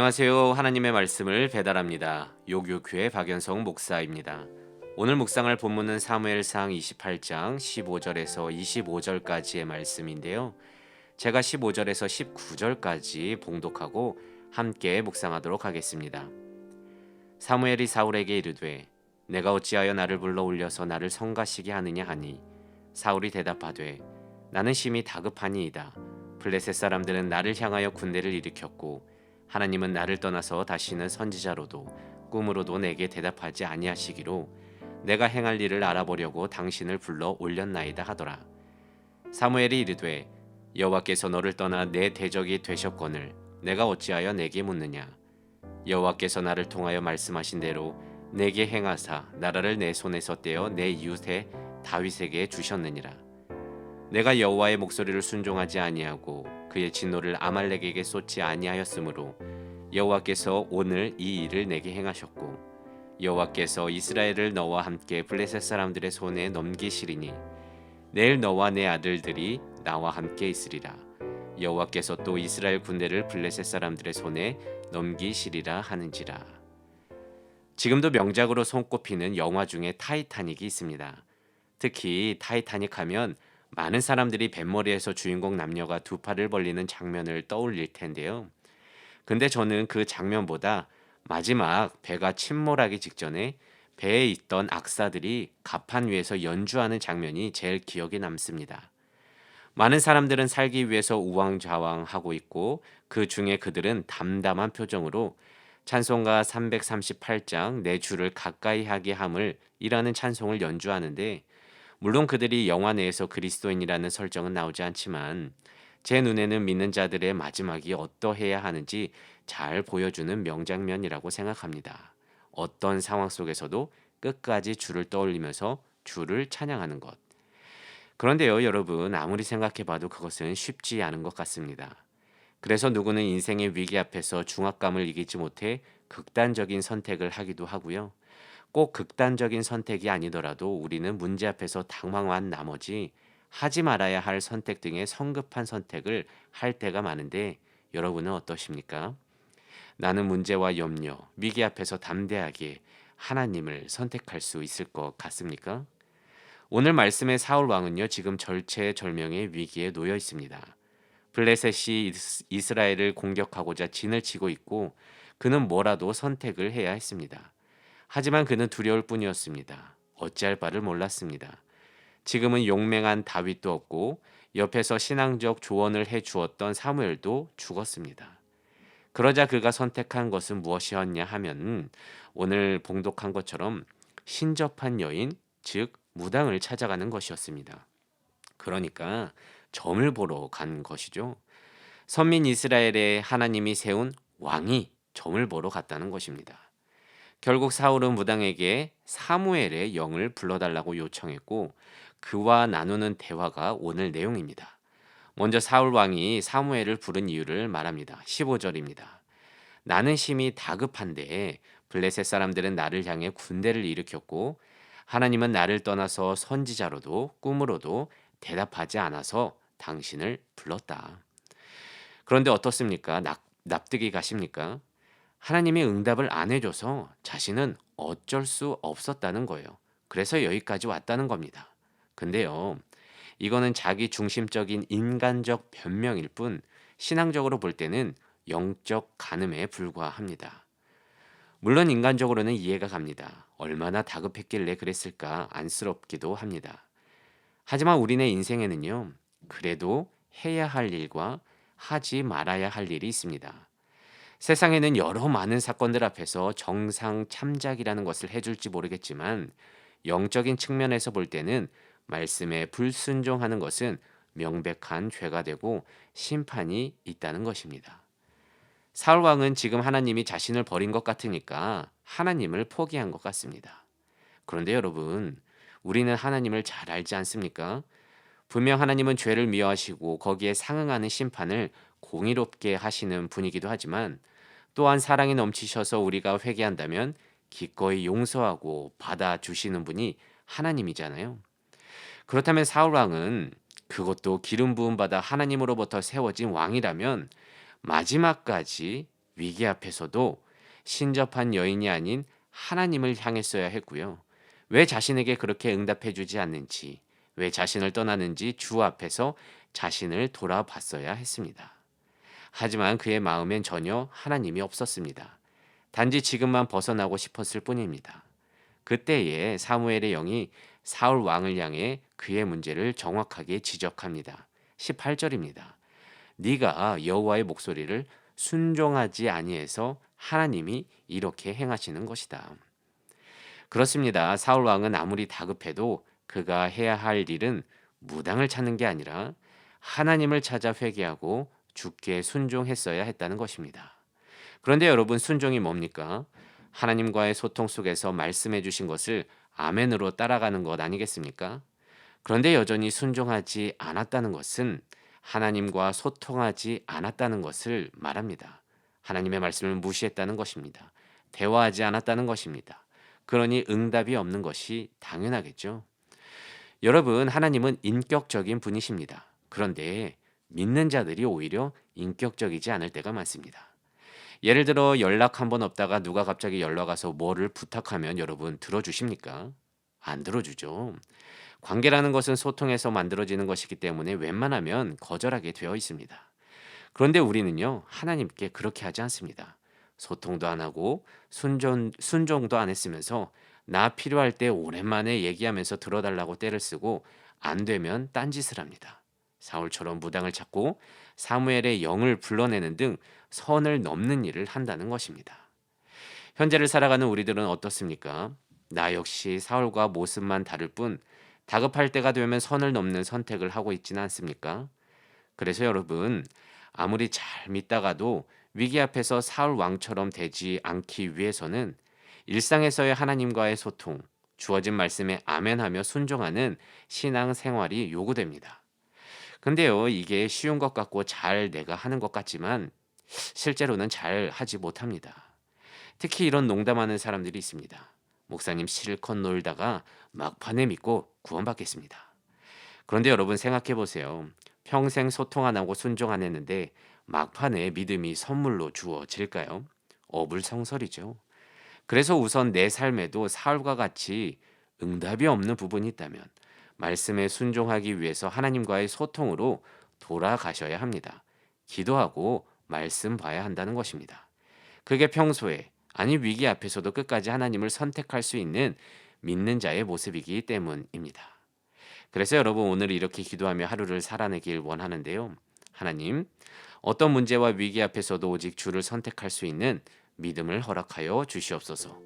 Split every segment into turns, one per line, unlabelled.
안녕하세요. 하나님의 말씀을 배달합니다. 요교교회 박연성 목사입니다. 오늘 묵상할 본문은 사무엘상 28장 15절에서 25절까지의 말씀인데요. 제가 15절에서 19절까지 봉독하고 함께 묵상하도록 하겠습니다. 사무엘이 사울에게 이르되 내가 어찌하여 나를 불러 올려서 나를 성가시게 하느냐 하니 사울이 대답하되 나는 심히 다급하니이다. 블레셋 사람들은 나를 향하여 군대를 일으켰고 하나님은 나를 떠나서 다시는 선지자로도 꿈으로도 내게 대답하지 아니하시기로 내가 행할 일을 알아보려고 당신을 불러 올렸나이다 하더라. 사무엘이 이르되 여호와께서 너를 떠나 내 대적이 되셨거늘 내가 어찌하여 내게 묻느냐. 여호와께서 나를 통하여 말씀하신 대로 내게 행하사 나라를 내 손에서 떼어 내 이웃의 다윗에게 주셨느니라. 내가 여호와의 목소리를 순종하지 아니하고 그의 진노를 아말렉에게 쏟지 아니하였으므로 여호와께서 오늘 이 일을 내게 행하셨고 여호와께서 이스라엘을 너와 함께 블레셋 사람들의 손에 넘기시리니 내일 너와 내 아들들이 나와 함께 있으리라. 여호와께서 또 이스라엘 군대를 블레셋 사람들의 손에 넘기시리라 하는지라. 지금도 명작으로 손꼽히는 영화 중에 타이타닉이 있습니다. 특히 타이타닉 하면 많은 사람들이 뱃머리에서 주인공 남녀가 두 팔을 벌리는 장면을 떠올릴 텐데요. 근데 저는 그 장면보다 마지막 배가 침몰하기 직전에 배에 있던 악사들이 갑판 위에서 연주하는 장면이 제일 기억에 남습니다. 많은 사람들은 살기 위해서 우왕좌왕하고 있고 그 중에 그들은 담담한 표정으로 찬송가 338장 내 주를 가까이 하게 함을 이라는 찬송을 연주하는데 물론 그들이 영화 내에서 그리스도인이라는 설정은 나오지 않지만 제 눈에는 믿는 자들의 마지막이 어떠해야 하는지 잘 보여주는 명장면이라고 생각합니다. 어떤 상황 속에서도 끝까지 주를 떠올리면서 주를 찬양하는 것. 그런데요, 여러분, 아무리 생각해봐도 그것은 쉽지 않은 것 같습니다. 그래서 누구는 인생의 위기 앞에서 중압감을 이기지 못해 극단적인 선택을 하기도 하고요. 꼭 극단적인 선택이 아니더라도 우리는 문제 앞에서 당황한 나머지 하지 말아야 할 선택 등의 성급한 선택을 할 때가 많은데 여러분은 어떠십니까? 나는 문제와 염려, 위기 앞에서 담대하게 하나님을 선택할 수 있을 것 같습니까? 오늘 말씀의 사울 왕은요, 지금 절체절명의 위기에 놓여 있습니다. 블레셋이 이스라엘을 공격하고자 진을 치고 있고 그는 뭐라도 선택을 해야 했습니다. 하지만 그는 두려울 뿐이었습니다. 어찌할 바를 몰랐습니다. 지금은 용맹한 다윗도 없고 옆에서 신앙적 조언을 해 주었던 사무엘도 죽었습니다. 그러자 그가 선택한 것은 무엇이었냐 하면 오늘 봉독한 것처럼 신접한 여인, 즉 무당을 찾아가는 것이었습니다. 그러니까 점을 보러 간 것이죠. 선민 이스라엘에 하나님이 세운 왕이 점을 보러 갔다는 것입니다. 결국 사울은 무당에게 사무엘의 영을 불러달라고 요청했고 그와 나누는 대화가 오늘 내용입니다. 먼저 사울 왕이 사무엘을 부른 이유를 말합니다. 15절입니다. 나는 심히 다급한데 블레셋 사람들은 나를 향해 군대를 일으켰고 하나님은 나를 떠나서 선지자로도 꿈으로도 대답하지 않아서 당신을 불렀다. 그런데 어떻습니까? 납득이 가십니까? 하나님이 응답을 안 해줘서 자신은 어쩔 수 없었다는 거예요. 그래서 여기까지 왔다는 겁니다. 근데요, 이거는 자기 중심적인 인간적 변명일 뿐 신앙적으로 볼 때는 영적 간음에 불과합니다. 물론 인간적으로는 이해가 갑니다. 얼마나 다급했길래 그랬을까 안쓰럽기도 합니다. 하지만 우리네 인생에는요, 그래도 해야 할 일과 하지 말아야 할 일이 있습니다. 세상에는 여러 많은 사건들 앞에서 정상 참작이라는 것을 해줄지 모르겠지만 영적인 측면에서 볼 때는 말씀에 불순종하는 것은 명백한 죄가 되고 심판이 있다는 것입니다. 사울 왕은 지금 하나님이 자신을 버린 것 같으니까 하나님을 포기한 것 같습니다. 그런데 여러분, 우리는 하나님을 잘 알지 않습니까? 분명 하나님은 죄를 미워하시고 거기에 상응하는 심판을 공의롭게 하시는 분이기도 하지만 또한 사랑이 넘치셔서 우리가 회개한다면 기꺼이 용서하고 받아주시는 분이 하나님이잖아요. 그렇다면 사울 왕은 그것도 기름 부음 받아 하나님으로부터 세워진 왕이라면 마지막까지 위기 앞에서도 신접한 여인이 아닌 하나님을 향했어야 했고요. 왜 자신에게 그렇게 응답해 주지 않는지, 왜 자신을 떠나는지 주 앞에서 자신을 돌아봤어야 했습니다. 하지만 그의 마음엔 전혀 하나님이 없었습니다. 단지 지금만 벗어나고 싶었을 뿐입니다. 그때에 사무엘의 영이 사울 왕을 향해 그의 문제를 정확하게 지적합니다. 18절입니다. 네가 여호와의 목소리를 순종하지 아니해서 하나님이 이렇게 행하시는 것이다. 그렇습니다. 사울 왕은 아무리 다급해도 그가 해야 할 일은 무당을 찾는 게 아니라 하나님을 찾아 회개하고 주께 순종했어야 했다는 것입니다. 그런데 여러분, 순종이 뭡니까? 하나님과의 소통 속에서 말씀해 주신 것을 아멘으로 따라가는 것 아니겠습니까? 그런데 여전히 순종하지 않았다는 것은 하나님과 소통하지 않았다는 것을 말합니다. 하나님의 말씀을 무시했다는 것입니다. 대화하지 않았다는 것입니다. 그러니 응답이 없는 것이 당연하겠죠. 여러분, 하나님은 인격적인 분이십니다. 그런데 믿는 자들이 오히려 인격적이지 않을 때가 많습니다. 예를 들어 연락 한번 없다가 누가 갑자기 연락 와서 뭐를 부탁하면 여러분 들어주십니까? 안 들어주죠. 관계라는 것은 소통해서 만들어지는 것이기 때문에 웬만하면 거절하게 되어 있습니다. 그런데 우리는요, 하나님께 그렇게 하지 않습니다. 소통도 안 하고 순종도 안 했으면서 나 필요할 때 오랜만에 얘기하면서 들어달라고 떼를 쓰고 안 되면 딴짓을 합니다. 사울처럼 무당을 찾고 사무엘의 영을 불러내는 등 선을 넘는 일을 한다는 것입니다. 현재를 살아가는 우리들은 어떻습니까? 나 역시 사울과 모습만 다를 뿐 다급할 때가 되면 선을 넘는 선택을 하고 있지는 않습니까? 그래서 여러분, 아무리 잘 믿다가도 위기 앞에서 사울 왕처럼 되지 않기 위해서는 일상에서의 하나님과의 소통, 주어진 말씀에 아멘하며 순종하는 신앙 생활이 요구됩니다. 근데요, 이게 쉬운 것 같고 잘 내가 하는 것 같지만 실제로는 잘 하지 못합니다. 특히 이런 농담하는 사람들이 있습니다. 목사님 실컷 놀다가 막판에 믿고 구원받겠습니다. 그런데 여러분, 생각해 보세요. 평생 소통 안 하고 순종 안 했는데 막판에 믿음이 선물로 주어질까요? 어불성설이죠. 그래서 우선 내 삶에도 사울과 같이 응답이 없는 부분이 있다면 말씀에 순종하기 위해서 하나님과의 소통으로 돌아가셔야 합니다. 기도하고 말씀 봐야 한다는 것입니다. 그게 평소에, 아니 위기 앞에서도 끝까지 하나님을 선택할 수 있는 믿는 자의 모습이기 때문입니다. 그래서 여러분, 오늘 이렇게 기도하며 하루를 살아내길 원하는데요. 하나님, 어떤 문제와 위기 앞에서도 오직 주를 선택할 수 있는 믿음을 허락하여 주시옵소서.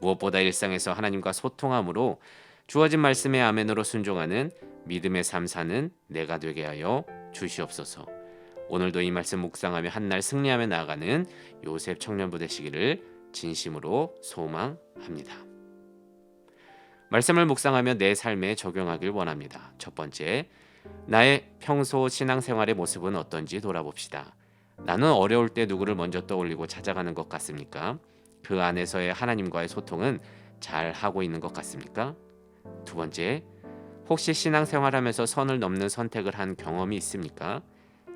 무엇보다 일상에서 하나님과 소통함으로 주어진 말씀의 아멘으로 순종하는 믿음의 삶 사는 내가 되게 하여 주시옵소서. 오늘도 이 말씀 묵상하며 한날 승리하며 나아가는 요셉 청년부 되시기를 진심으로 소망합니다. 말씀을 묵상하며 내 삶에 적용하길 원합니다. 첫 번째, 나의 평소 신앙생활의 모습은 어떤지 돌아봅시다. 나는 어려울 때 누구를 먼저 떠올리고 찾아가는 것 같습니까? 그 안에서의 하나님과의 소통은 잘 하고 있는 것 같습니까? 두 번째, 혹시 신앙생활하면서 선을 넘는 선택을 한 경험이 있습니까?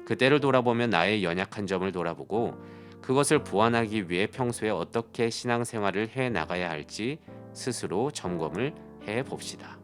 그때를 돌아보면 나의 연약한 점을 돌아보고 그것을 보완하기 위해 평소에 어떻게 신앙생활을 해 나가야 할지 스스로 점검을 해 봅시다.